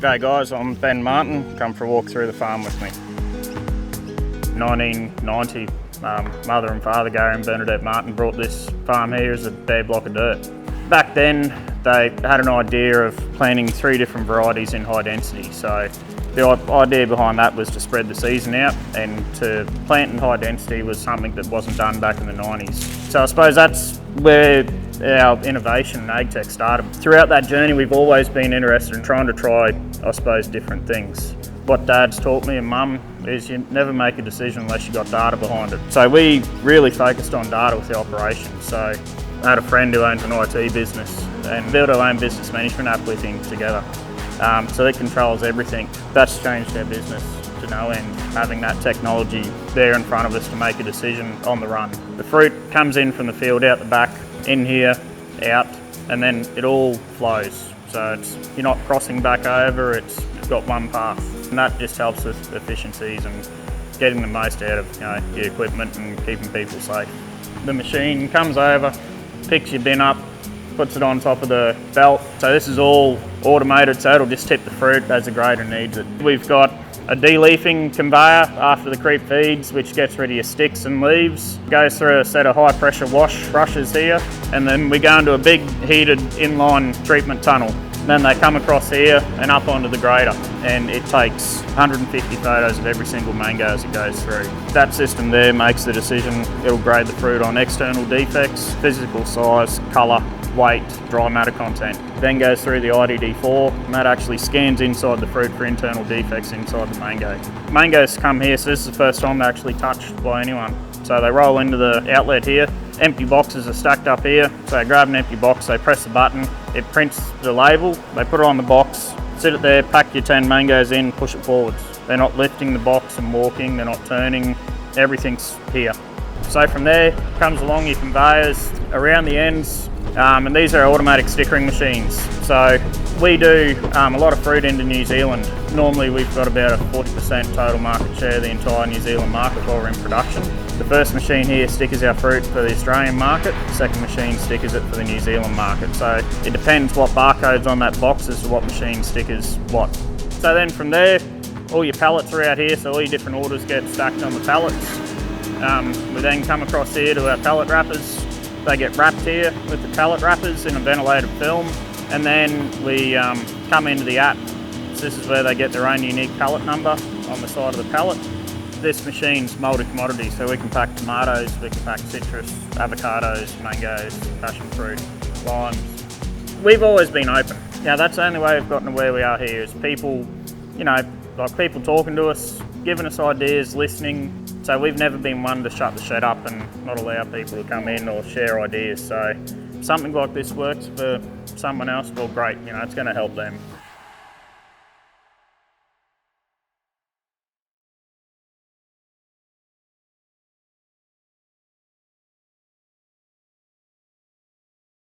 G'day guys, I'm Ben Martin. Come for a walk through the farm with me. 1990, mother and father, Gary and Bernadette Martin, brought this farm here as a bare block of dirt. Back then, they had an idea of planting 3 different varieties in high density. So the idea behind that was to spread the season out, and to plant in high density was something that wasn't done back in the 90s. So I suppose that's where our innovation in AgTech started. Throughout that journey, we've always been interested in trying to try, I suppose, different things. What Dad's taught me and Mum is you never make a decision unless you've got data behind it. So we really focused on data with the operation. So I had a friend who owns an IT business and built our own business management app with him together. So it controls everything. That's changed our business to no end, having that technology there in front of us to make a decision on the run. The fruit comes in from the field out the back, in here, out, and then it all flows. So you're not crossing back over, it's got one path. And that just helps with efficiencies and getting the most out of your equipment and keeping people safe. The machine comes over, picks your bin up, puts it on top of the belt. So this is all automated, so it'll just tip the fruit as the grader needs it. We've got a de-leafing conveyor after the creep feeds, which gets rid of your sticks and leaves. Goes through a set of high pressure wash brushes here, and then we go into a big heated inline treatment tunnel. Then they come across here and up onto the grader, and it takes 150 photos of every single mango as it goes through. That system there makes the decision. It'll grade the fruit on external defects, physical size, colour, weight, dry matter content. Then goes through the IDD4, and that actually scans inside the fruit for internal defects inside the mango. Mangoes come here, so this is the first time they're actually touched by anyone. So they roll into the outlet here. Empty boxes are stacked up here. So they grab an empty box, they press the button, it prints the label, they put it on the box, sit it there, pack your 10 mangoes in, push it forwards. They're not lifting the box and walking, they're not turning, everything's here. So from there, comes along your conveyors, around the ends, and these are automatic stickering machines. So we do a lot of fruit into New Zealand. Normally we've got about a 40% total market share of the entire New Zealand market while we're in production. The first machine here stickers our fruit for the Australian market, the second machine stickers it for the New Zealand market. So it depends what barcode's on that box as to what machine stickers what. So then from there, all your pallets are out here, so all your different orders get stacked on the pallets. We then come across here to our pallet wrappers. They get wrapped here with the pallet wrappers in a ventilated film, and then we come into the app. So this is where they get their own unique pallet number on the side of the pallet. This machine's multi-commodity, so we can pack tomatoes, we can pack citrus, avocados, mangoes, passion fruit, limes. We've always been open. That's the only way we've gotten to where we are here, is people, like people talking to us, giving us ideas, listening. So we've never been one to shut the shed up and not allow people to come in or share ideas. So something like this works for someone else, well great, it's going to help them.